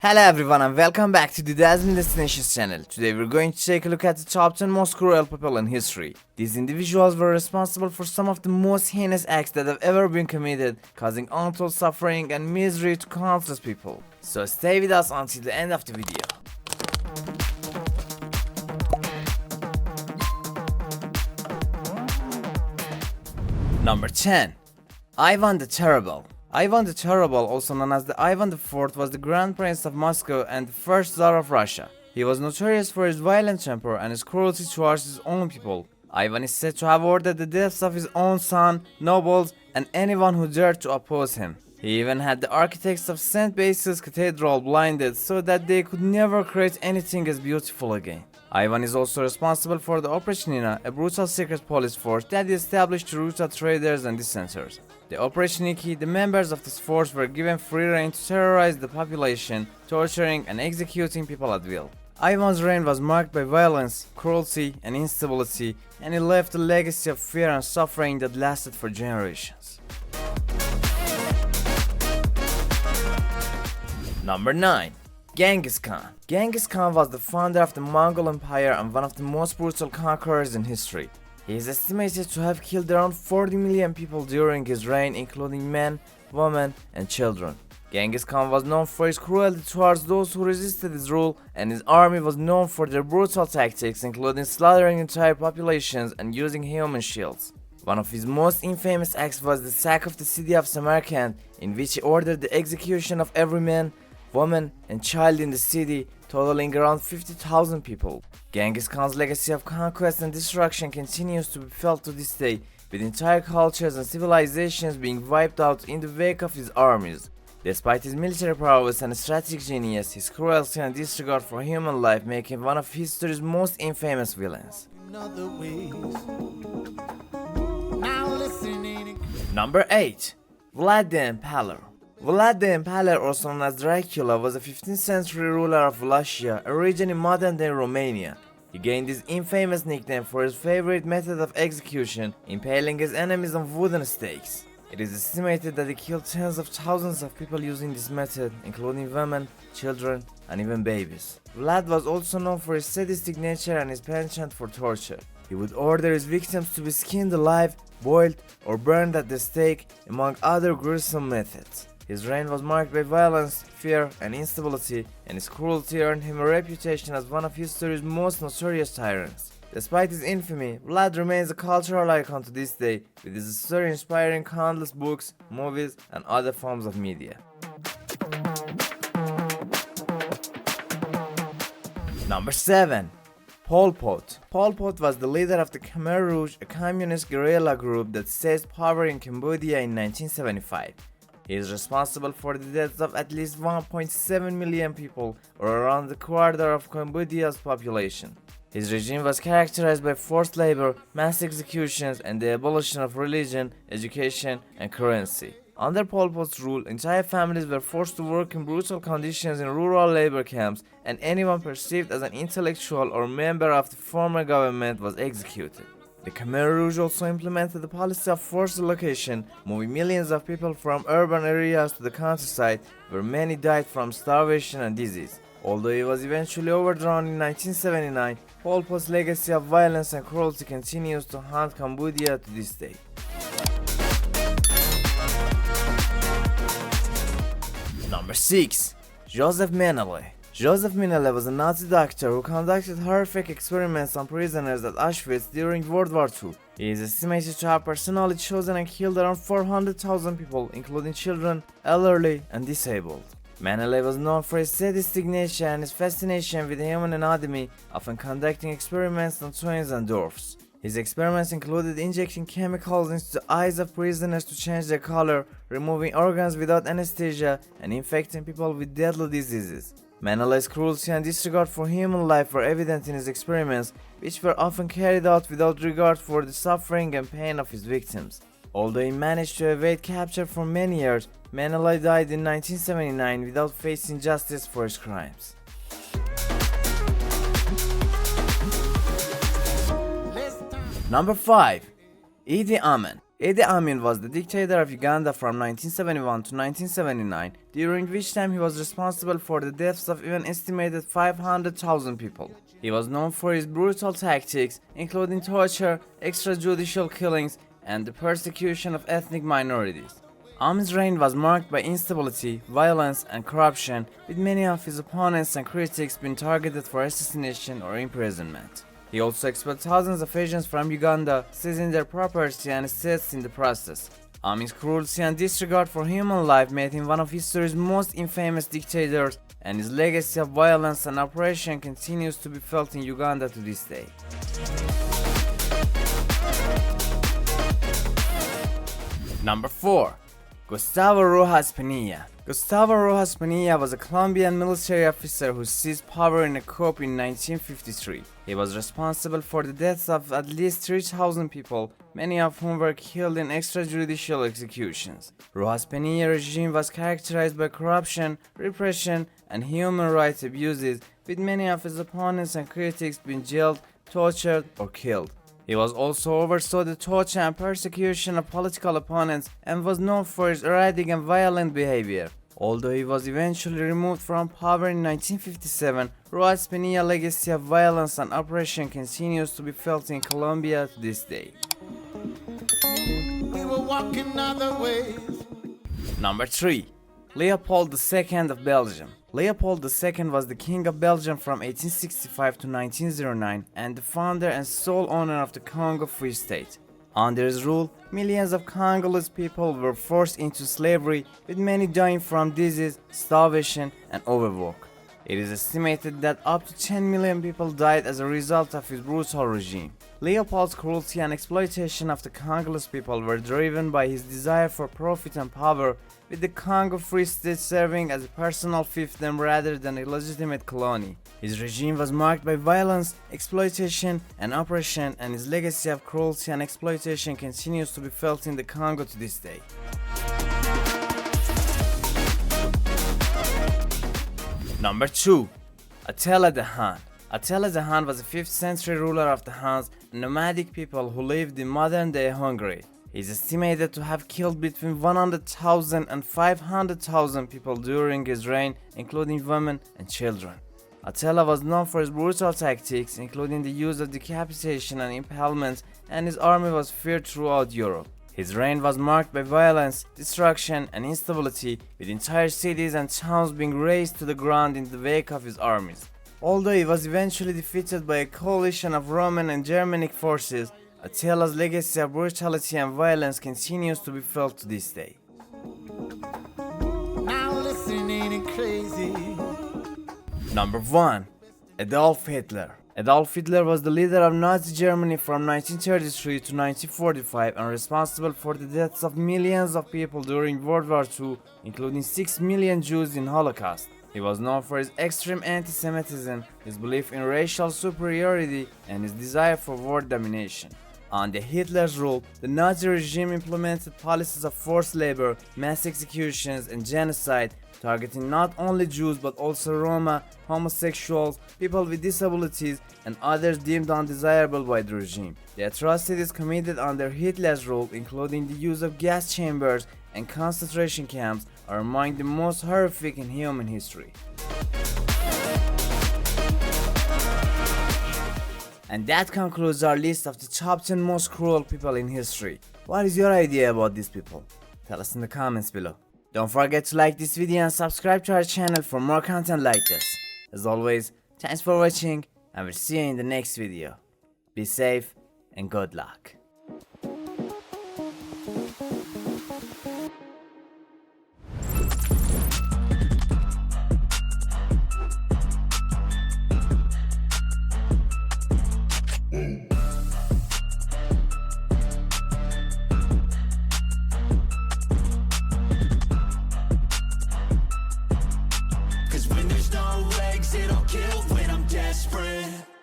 Hello everyone and welcome back to the Dazzling Destinations channel. Today we're going to take a look at the top 10 most cruel people in history. These individuals were responsible for some of the most heinous acts that have ever been committed, causing untold suffering and misery to countless people. So stay with us until the end of the video. Number 10. Ivan the Terrible. Ivan the Terrible, also known as the Ivan IV, was the Grand Prince of Moscow and the first Tsar of Russia. He was notorious for his violent temper and his cruelty towards his own people. Ivan is said to have ordered the deaths of his own son, nobles, and anyone who dared to oppose him. He even had the architects of St. Basil's Cathedral blinded so that they could never create anything as beautiful again. Ivan is also responsible for the Oprichnina, a brutal secret police force that he established to root out traders and dissenters. The Oprichniki, the members of this force, were given free rein to terrorize the population, torturing and executing people at will. Ivan's reign was marked by violence, cruelty, and instability, and he left a legacy of fear and suffering that lasted for generations. Number 9. Genghis Khan. Genghis Khan was the founder of the Mongol Empire and one of the most brutal conquerors in history. He is estimated to have killed around 40 million people during his reign, including men, women, and children. Genghis Khan was known for his cruelty towards those who resisted his rule, and his army was known for their brutal tactics, including slaughtering entire populations and using human shields. One of his most infamous acts was the sack of the city of Samarkand, in which he ordered the execution of every man, woman, and child in the city, totaling around 50,000 people. Genghis Khan's legacy of conquest and destruction continues to be felt to this day, with entire cultures and civilizations being wiped out in the wake of his armies. Despite his military prowess and strategic genius, his cruelty and disregard for human life make him one of history's most infamous villains. Number 8. Vlad the Impaler. Vlad the Impaler, also known as Dracula, was a 15th century ruler of Wallachia, a region in modern-day Romania. He gained his infamous nickname for his favorite method of execution, impaling his enemies on wooden stakes. It is estimated that he killed tens of thousands of people using this method, including women, children, and even babies. Vlad was also known for his sadistic nature and his penchant for torture. He would order his victims to be skinned alive, boiled, or burned at the stake, among other gruesome methods. His reign was marked by violence, fear, and instability, and his cruelty earned him a reputation as one of history's most notorious tyrants. Despite his infamy, Vlad remains a cultural icon to this day, with his story inspiring countless books, movies, and other forms of media. Number 7. Pol Pot. Pol Pot was the leader of the Khmer Rouge, a communist guerrilla group that seized power in Cambodia in 1975. He is responsible for the deaths of at least 1.7 million people, or around a quarter of Cambodia's population. His regime was characterized by forced labor, mass executions, and the abolition of religion, education, and currency. Under Pol Pot's rule, entire families were forced to work in brutal conditions in rural labor camps, and anyone perceived as an intellectual or member of the former government was executed. The Khmer Rouge also implemented the policy of forced relocation, moving millions of people from urban areas to the countryside, where many died from starvation and disease. Although he was eventually overthrown in 1979, Pol Pot's legacy of violence and cruelty continues to haunt Cambodia to this day. Number 6. Joseph Minnelli. Joseph Minnelli was a Nazi doctor who conducted horrific experiments on prisoners at Auschwitz during World War II. He is estimated to have personally chosen and killed around 400,000 people, including children, elderly, and disabled. Minnelli was known for his sadistic nature and his fascination with the human anatomy, often conducting experiments on twins and dwarfs. His experiments included injecting chemicals into the eyes of prisoners to change their color, removing organs without anesthesia, and infecting people with deadly diseases. Minnelli's cruelty and disregard for human life were evident in his experiments, which were often carried out without regard for the suffering and pain of his victims. Although he managed to evade capture for many years, Minnelli died in 1979 without facing justice for his crimes. Number 5. Idi Amin. Idi Amin was the dictator of Uganda from 1971 to 1979, during which time he was responsible for the deaths of even estimated 500,000 people. He was known for his brutal tactics, including torture, extrajudicial killings, and the persecution of ethnic minorities. Amin's reign was marked by instability, violence, and corruption, with many of his opponents and critics being targeted for assassination or imprisonment. He also expelled thousands of Asians from Uganda, seizing their property and assets in the process. Amin's cruelty and disregard for human life made him one of history's most infamous dictators, and his legacy of violence and oppression continues to be felt in Uganda to this day. Number 4. Gustavo Rojas Pinilla. Gustavo Rojas Pinilla was a Colombian military officer who seized power in a coup in 1953. He was responsible for the deaths of at least 3,000 people, many of whom were killed in extrajudicial executions. Rojas Pinilla regime was characterized by corruption, repression, and human rights abuses, with many of his opponents and critics being jailed, tortured, or killed. He was also oversaw the torture and persecution of political opponents and was known for his erratic and violent behavior. Although he was eventually removed from power in 1957, Rojas Pinilla's legacy of violence and oppression continues to be felt in Colombia to this day. We were walking other ways. Number 3. Leopold II of Belgium. Leopold II was the king of Belgium from 1865 to 1909 and the founder and sole owner of the Congo Free State. Under his rule, millions of Congolese people were forced into slavery, with many dying from disease, starvation, and overwork. It is estimated that up to 10 million people died as a result of his brutal regime. Leopold's cruelty and exploitation of the Congolese people were driven by his desire for profit and power, with the Congo Free State serving as a personal fiefdom rather than a legitimate colony. His regime was marked by violence, exploitation, and oppression, and his legacy of cruelty and exploitation continues to be felt in the Congo to this day. Number 2. Attila the Hun. Attila the Hun was a 5th century ruler of the Huns, a nomadic people who lived in modern-day Hungary. He is estimated to have killed between 100,000 and 500,000 people during his reign, including women and children. Attila was known for his brutal tactics, including the use of decapitation and impalement, and his army was feared throughout Europe. His reign was marked by violence, destruction, and instability, with entire cities and towns being razed to the ground in the wake of his armies. Although he was eventually defeated by a coalition of Roman and Germanic forces, Attila's legacy of brutality and violence continues to be felt to this day. Now listen, ain't it crazy? Number 1. Adolf Hitler. Adolf Hitler was the leader of Nazi Germany from 1933 to 1945 and responsible for the deaths of millions of people during World War II, including 6 million Jews in Holocaust. He was known for his extreme anti-Semitism, his belief in racial superiority, and his desire for world domination. Under Hitler's rule, the Nazi regime implemented policies of forced labor, mass executions, and genocide, targeting not only Jews but also Roma, homosexuals, people with disabilities, and others deemed undesirable by the regime. The atrocities committed under Hitler's rule, including the use of gas chambers and concentration camps, are among the most horrific in human history. And that concludes our list of the top 10 most cruel people in history. What is your idea about these people? Tell us in the comments below. Don't forget to like this video and subscribe to our channel for more content like this. As always, thanks for watching and we'll see you in the next video. Be safe and good luck.